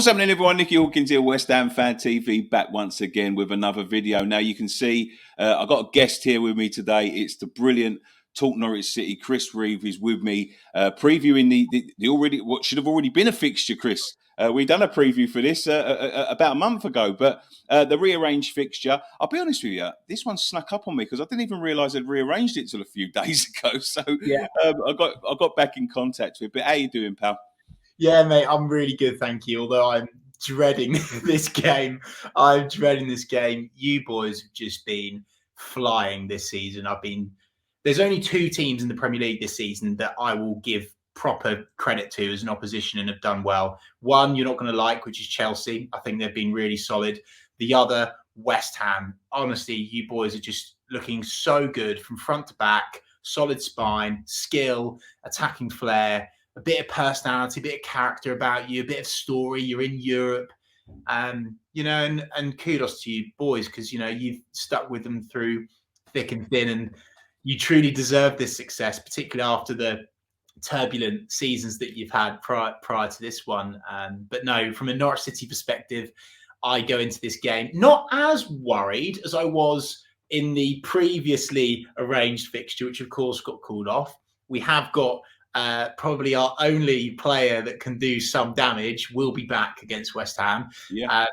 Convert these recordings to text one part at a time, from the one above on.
What's happening, everyone? Nicky Hawkins here, West Ham Fan TV, back once again with another video. Now you can see I've got a guest here with me today. It's the brilliant Talk Norwich City, Chris Reeve is with me, previewing the already what should have already been a fixture, Chris. We done a preview for this about a month ago, but the rearranged fixture, I'll be honest with you, this one snuck up on me because I didn't even realise I'd rearranged it till a few days ago. So yeah. I got back in contact with it. But how you doing, pal? Yeah, mate, I'm really good, thank you. Although I'm dreading this game. You boys have just been flying this season. There's only two teams in the Premier League this season that I will give proper credit to as an opposition and have done well. One you're not going to like, which is Chelsea. I think they've been really solid. The other, West Ham. Honestly, you boys are just looking so good from front to back. Solid spine, skill, attacking flair, a bit of personality, a bit of character about you, a bit of story. You're in Europe, and kudos to you boys because you've stuck with them through thick and thin, and you truly deserve this success, particularly after the turbulent seasons that you've had prior to this one. But no, from a Norwich City perspective, I go into this game not as worried as I was in the previously arranged fixture, which of course got called off. We have got probably our only player that can do some damage will be back against West Ham. Yeah.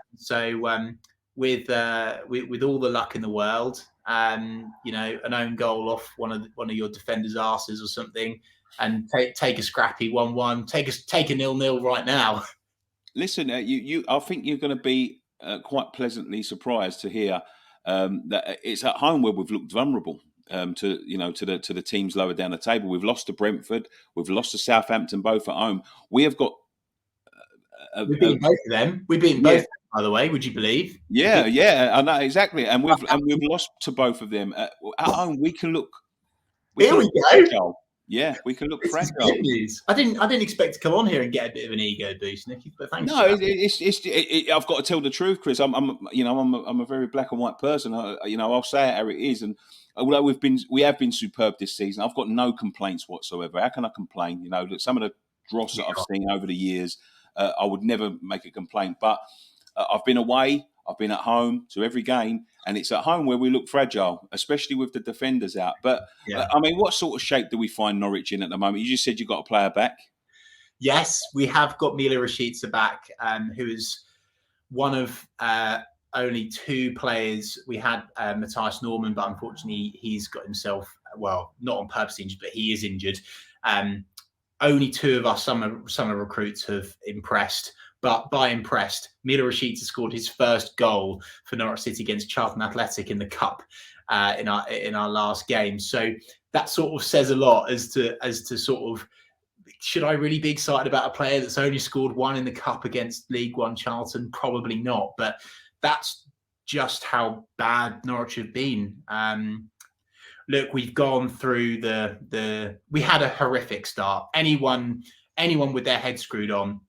With all the luck in the world, an own goal off one of your defenders' asses or something, and take a scrappy 1-1, take a 0-0 right now. Listen, I think you're going to be quite pleasantly surprised to hear that it's at home where we've looked vulnerable. To the teams lower down the table. We've lost to Brentford. We've lost to Southampton, both at home. We have got. We've beaten both of them. We've beaten both, by the way. Would you believe? Yeah, I know exactly. And we've lost to both of them at home. We can look. Here we go. Fragile. Yeah, we can look fragile. Good news. I didn't expect to come on here and get a bit of an ego boost, Nicky. But thanks. No, I've got to tell the truth, Chris. I'm a very black and white person. I'll say it how it is. And although we have been superb this season, I've got no complaints whatsoever. How can I complain? Some of the dross that I've seen over the years, I would never make a complaint. But I've been away. I've been at home to every game, and it's at home where we look fragile, especially with the defenders out. But, what sort of shape do we find Norwich in at the moment? You just said you've got a player back. Yes, we have got Mila Rashica back, who is one of only two players. We had Matthias Norman, but unfortunately he's got himself, well, not on purpose injured, but he is injured. Only two of our summer recruits have impressed. But by impressed, Mila Rashica scored his first goal for Norwich City against Charlton Athletic in the Cup in our last game. So that sort of says a lot as to sort of, should I really be excited about a player that's only scored one in the Cup against League One Charlton? Probably not. But that's just how bad Norwich have been. Look, we've gone through we had a horrific start. Anyone with their head screwed on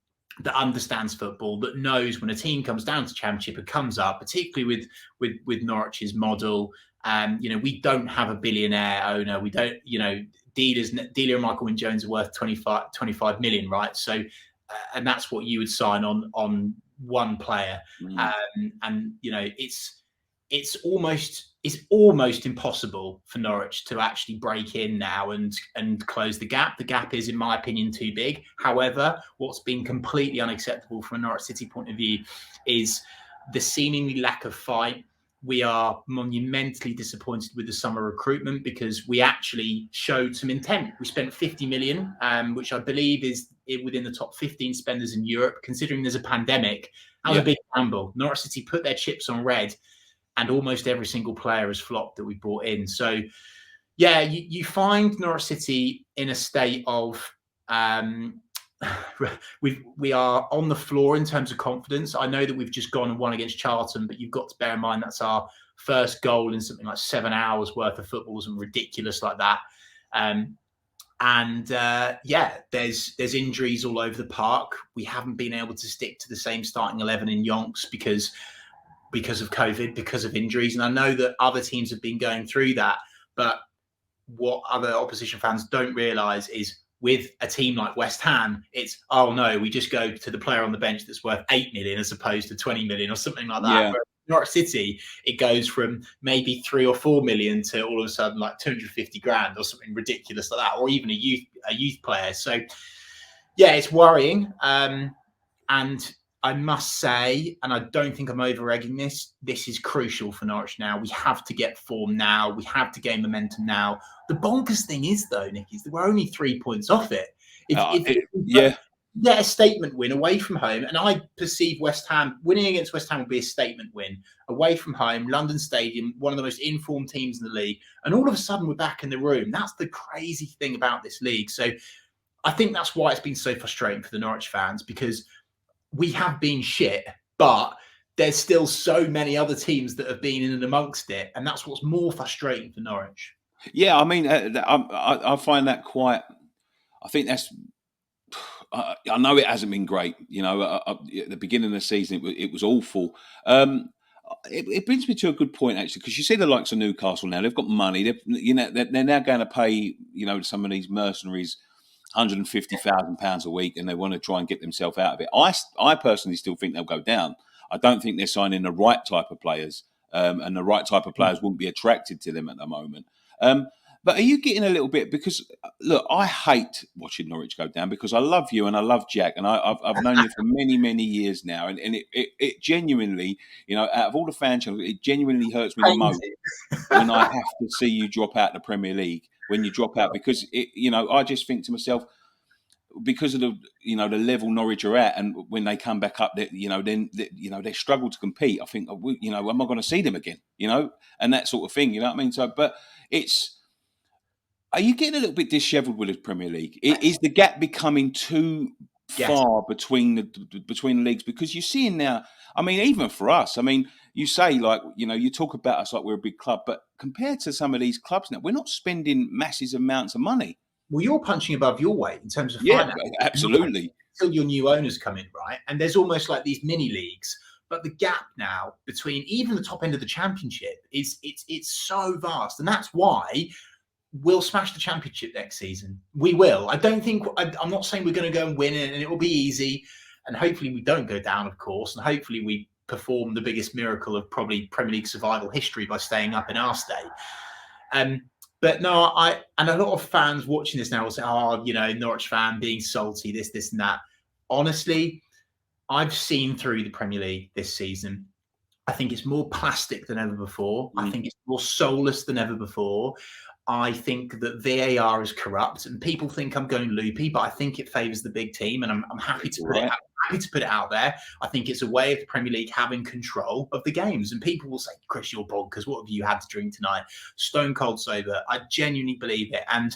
that understands football, that knows when a team comes down to Championship and comes up, particularly with Norwich's model, we don't have a billionaire owner. We don't, Dealer and Michael Wynne-Jones are worth 25 million, right? So, and that's what you would sign on one player. It's almost impossible for Norwich to actually break in now and close the gap. The gap is, in my opinion, too big. However, what's been completely unacceptable from a Norwich City point of view is the seemingly lack of fight. We are monumentally disappointed with the summer recruitment because we actually showed some intent. We spent 50 million, which I believe is within the top 15 spenders in Europe. Considering there's a pandemic, that was a big gamble. Norwich City put their chips on red, and almost every single player has flopped that we brought in. So, you find Norwich City in a state of we are on the floor in terms of confidence. I know that we've just gone and won against Charlton, but you've got to bear in mind that's our first goal in something like 7 hours worth of football, something ridiculous like that. There's injuries all over the park. We haven't been able to stick to the same starting 11 in Yonks because of COVID, because of injuries. And I know that other teams have been going through that, but what other opposition fans don't realise is With a team like West Ham, it's, oh no, we just go to the player on the bench that's worth 8 million as opposed to 20 million or something like that. Yeah. Whereas Norwich City, it goes from maybe 3 or 4 million to all of a sudden like 250 grand or something ridiculous like that, or even a youth player. So yeah, it's worrying. And I must say, and I don't think I'm over-egging this, this is crucial for Norwich now. We have to get form now. We have to gain momentum now. The bonkers thing is, though, Nick, is that we're only 3 points off it. If Yeah. get a statement win away from home, and I perceive West Ham, winning against West Ham would be a statement win. Away from home, London Stadium, one of the most informed teams in the league, and all of a sudden we're back in the room. That's the crazy thing about this league. So I think that's why it's been so frustrating for the Norwich fans, because we have been shit, but there's still so many other teams that have been in and amongst it, and that's what's more frustrating for Norwich. Yeah, I mean, I find that quite. I think that's. I know it hasn't been great. You know, at the beginning of the season, it was awful. It brings me to a good point actually, because you see the likes of Newcastle now. They've got money. They're now going to pay some of these mercenaries £150,000 a week, and they want to try and get themselves out of it. I personally still think they'll go down. I don't think they're signing the right type of players, and the right type of players wouldn't be attracted to them at the moment. But are you getting a little bit, because look, I hate watching Norwich go down, because I love you and I love Jack, and I've known you for many years now, and it genuinely, out of all the fan channels, it genuinely hurts me the most when I have to see you drop out the Premier League. When you drop out, because I just think to myself, because of the level Norwich are at, and when they come back up, they struggle to compete. I think, am I going to see them again? And that sort of thing. You know what I mean? So, but are you getting a little bit dishevelled with the Premier League? Is the gap becoming too far between the leagues? Because you're seeing now, I mean, even for us, I mean, you say you talk about us like we're a big club, but compared to some of these clubs now, we're not spending massive amounts of money. Well, you're punching above your weight in terms of finance. finance. Absolutely. Until your new owners come in, right? And there's almost like these mini leagues. But the gap now between even the top end of the Championship it's so vast. And that's why we'll smash the Championship next season. We will. I'm not saying we're going to go and win it and it will be easy. And hopefully we don't go down, of course. And hopefully we perform the biggest miracle of probably Premier League survival history by staying up in our state. But no, and a lot of fans watching this now will say, Norwich fan being salty, this and that. Honestly, I've seen through the Premier League this season. I think it's more plastic than ever before. I think it's more soulless than ever before. I think that VAR is corrupt, and people think I'm going loopy, but I think it favours the big team, and I'm happy to put it out. Happy to put it out there. I think it's a way of the Premier League having control of the games. And people will say, Chris, you're bonkers. What have you had to drink tonight? Stone cold sober. I genuinely believe it. And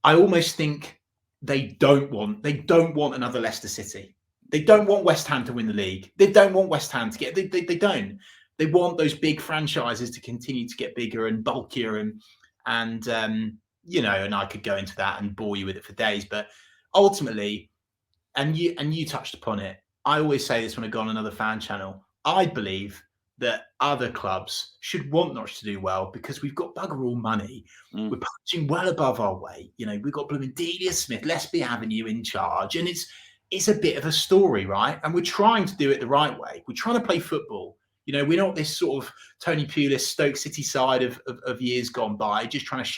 I almost think they don't want another Leicester City. They don't want West Ham to win the league. They don't want West Ham to get, they don't. They want those big franchises to continue to get bigger and bulkier and I could go into that and bore you with it for days. But ultimately, and you touched upon it, I always say this when I go on another fan channel, I believe that other clubs should want Norwich to do well because we've got bugger all money. We're punching well above our weight. We've got blooming Delia Smith, Lesby Avenue in charge. And it's a bit of a story, right? And we're trying to do it the right way. We're trying to play football. We're not this sort of Tony Pulis, Stoke City side of years gone by, just trying to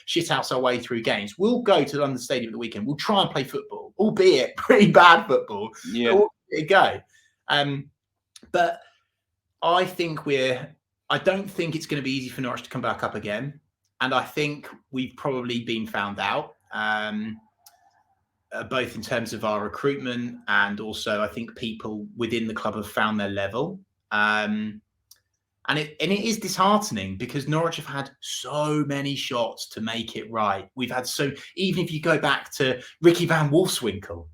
shit out our way through games. We'll go to London Stadium at the weekend. We'll try and play football, albeit pretty bad football. Yeah. We'll give it a go. But I don't think it's going to be easy for Norwich to come back up again. And I think we've probably been found out, both in terms of our recruitment and also I think people within the club have found their level. And it is disheartening because Norwich have had so many shots to make it right. We've had even if you go back to Ricky Van Wolfswinkel,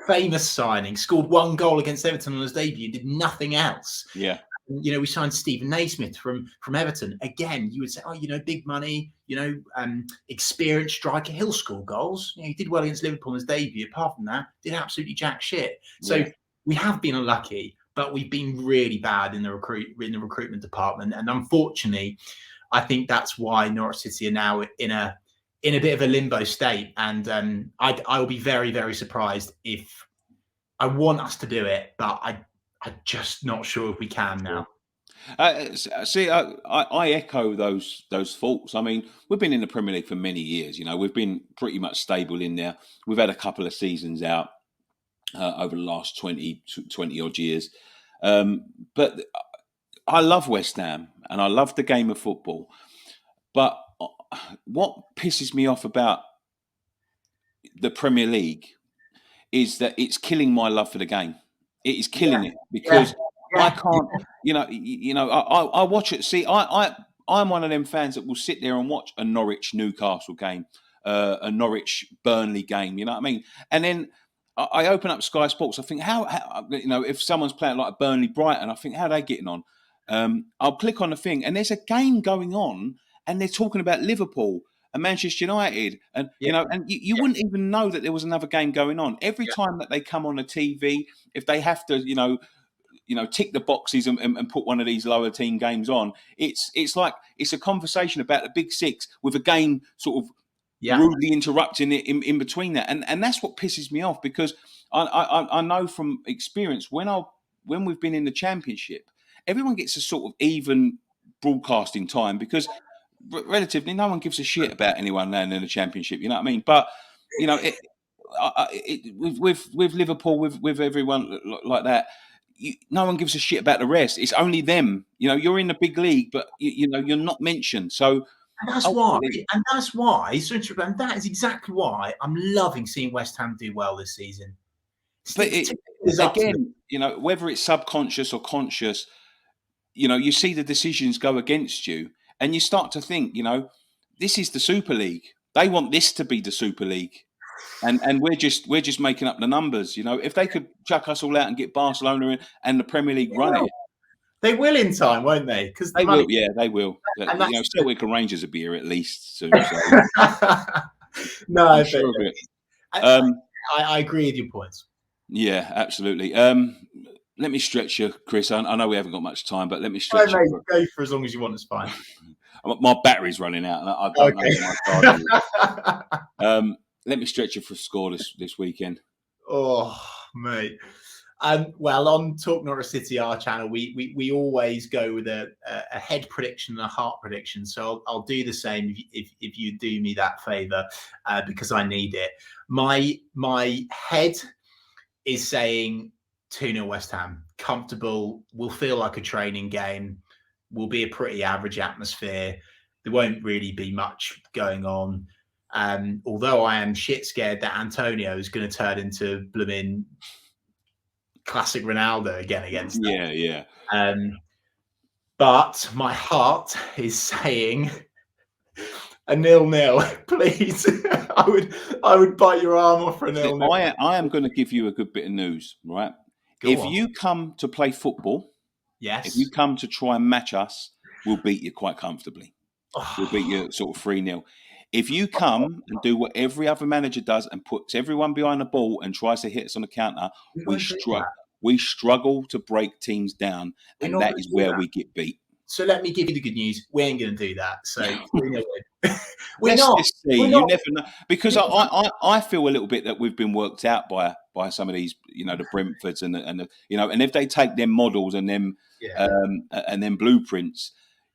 famous signing, scored 1 goal against Everton on his debut, did nothing else. Yeah. We signed Stephen Naismith from Everton. Again, you would say, big money, experienced striker. He'll score goals. He did well against Liverpool on his debut. Apart from that, did absolutely jack shit. So we have been unlucky. But we've been really bad in the recruitment department, and unfortunately, I think that's why Norwich City are now in in a bit of a limbo state, and I will be very, very surprised if I want us to do it, but I'm just not sure if we can Sure. now. See, I echo those thoughts. I mean, we've been in the Premier League for many years. You know, we've been pretty much stable in there. We've had a couple of seasons out over the last 20 odd years. But I love West Ham and I love the game of football. But what pisses me off about the Premier League is that it's killing my love for the game. It is killing it Yeah, because I yeah, can't, I watch it. See, I'm one of them fans that will sit there and watch a Norwich Newcastle game, a Norwich Burnley game. You know what I mean? And then I open up Sky Sports. I think how if someone's playing like a Burnley Brighton, I think how are they getting on? I'll click on the thing, and there's a game going on, and they're talking about Liverpool and Manchester United, and yeah, and you wouldn't even know that there was another game going on. Every time that they come on the TV, if they have to, tick the boxes and put one of these lower team games on, it's like it's a conversation about the Big Six with a game sort of yeah. rudely interrupting it in between that, and that's what pisses me off because I know from experience when we've been in the Championship, everyone gets a sort of even broadcasting time because relatively no one gives a shit about anyone landing in the Championship. You know what I mean? But you know, with Liverpool, with everyone like that, no one gives a shit about the rest. It's only them. You know, you're in the big league, but you're not mentioned. So And that's why, ultimately, and that is exactly why I'm loving seeing West Ham do well this season. but Stick is up to them. again, whether it's subconscious or conscious, you see the decisions go against you, and you start to think, this is the Super League. They want this to be the Super League, and we're just making up the numbers. If they could chuck us all out and get Barcelona in and the Premier League run it, They will in time, won't they? Because the they money, will. Yeah, they will. and that's Celtic and Rangers will be here at least soon. So no, I'm but sure of it. I, Um, I agree with your points. yeah, absolutely. Let me stretch you, Chris. I know we haven't got much time, but let me No, stretch you. mate, go for as long as you want. It's fine. My battery's running out, and I don't know Okay. where my charger is. Let me stretch you for a score this weekend. Oh, mate. Well, on Talk Norwich City, our channel, we always go with a head prediction and a heart prediction. So I'll do the same if you do me that favour, because I need it. My head is saying 2-0 West Ham. Comfortable, will feel like a training game, will be a pretty average atmosphere. There won't really be much going on. Although I am shit scared that Antonio is going to turn into blooming classic Ronaldo again against them. Yeah. But my heart is saying a 0-0, please. I would bite your arm off for a 0-0. I am going to give you a good bit of news, right? Go If on. you come to play football, if Yes. you come to try and match us, we'll beat you quite comfortably. We'll beat Oh, you sort of 3-0. If you come and do what every other manager does and puts everyone behind the ball and tries to hit us on the counter, we're we not doing that. struggle to break teams down, We're and not that going is to do where that. we get beat. So let me give you the good news. We ain't going to do that. So 3-0 win. We're Let's not. just see. We're You not. never know, because I feel a little bit that we've been worked out by some of these, the Brentfords and if they take them models Yeah. and them blueprints,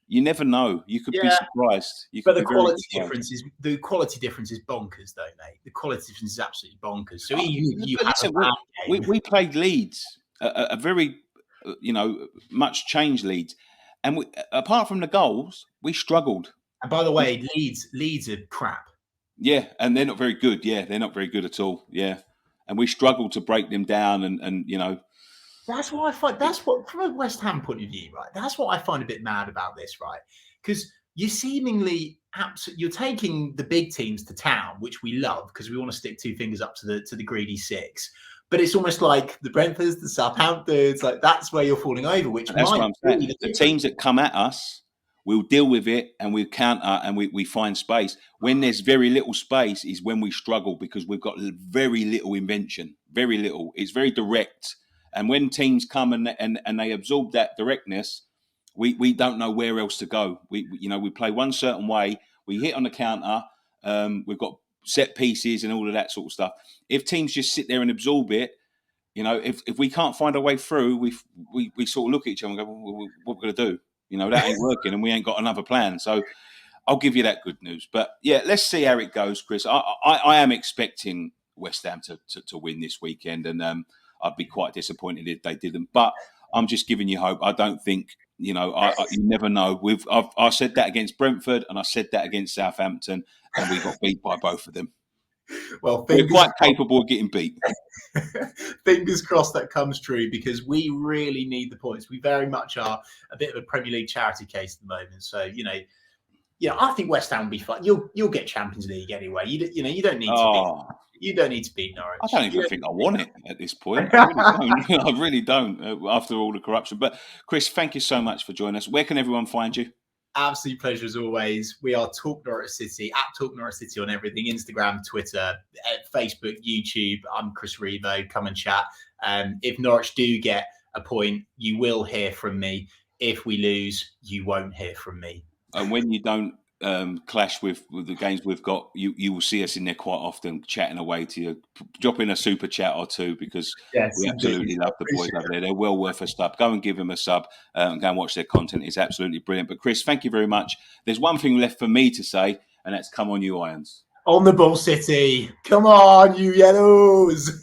you never know. You could be Yeah. surprised. You But could be very surprised. the quality difference is bonkers, though, mate. The quality difference is absolutely bonkers. So even if you But have a listen, bad game, we played Leeds, a very much changed Leeds, and apart from the goals, we struggled. and by the way, Leeds are crap. Yeah, and they're not very good. Yeah, they're not very good at all. Yeah, and we struggled to break them down, and. That's what I find. That's what, from a West Ham point of view, right? That's what I find a bit mad about this, right? Because you're seemingly you're taking the big teams to town, which we love because we want to stick two fingers up to the greedy six. But it's almost like the Brentfords, the Southamptons, like that's where you're falling over, which That's what might I'm saying. be the The difference. teams that come at us, we'll deal with it and we counter and we find space. When there's very little space is when we struggle because we've got very little invention, very little. It's very direct. And when teams come and they absorb that directness, we don't know where else to go. We play one certain way, we hit on the counter, We've got set pieces and all of that sort of stuff. If teams just sit there and absorb it, if we can't find a way through, we sort of look at each other and go, well, what are we going to do? That ain't working, and we ain't got another plan. So I'll give you that good news. But yeah, let's see how it goes, Chris. I am expecting West Ham to win this weekend, and I'd be quite disappointed if they didn't. But I'm just giving you hope. I don't think you never know. I said that against Brentford, and I said that against Southampton, and we got beat by both of them. Well, we're quite capable of getting beat. Fingers crossed that comes true, because we really need the points. We very much are a bit of a Premier League charity case at the moment. So I think West Ham will be fine. You'll get Champions League anyway. You don't need to beat. You don't need to beat Norwich. I don't even think I want it at this point. I really don't. I really don't, after all the corruption. But Chris, thank you so much for joining us. Where can everyone find you? Absolute pleasure as always. We are Talk Norwich City, at Talk Norwich City on everything: Instagram, Twitter, Facebook, YouTube. I'm Chris Revo. Come and chat. If Norwich do get a point, you will hear from me. If we lose, you won't hear from me. And when you don't clash with the games we've got, you will see us in there quite often chatting away to you. Drop in a super chat or two, because we absolutely love the boys over there. They're well worth a sub. Go and give them a sub and go and watch their content. It's absolutely brilliant. But Chris, thank you very much. There's one thing left for me to say, and that's come on you Irons. On the ball, City. Come on, you Yellows.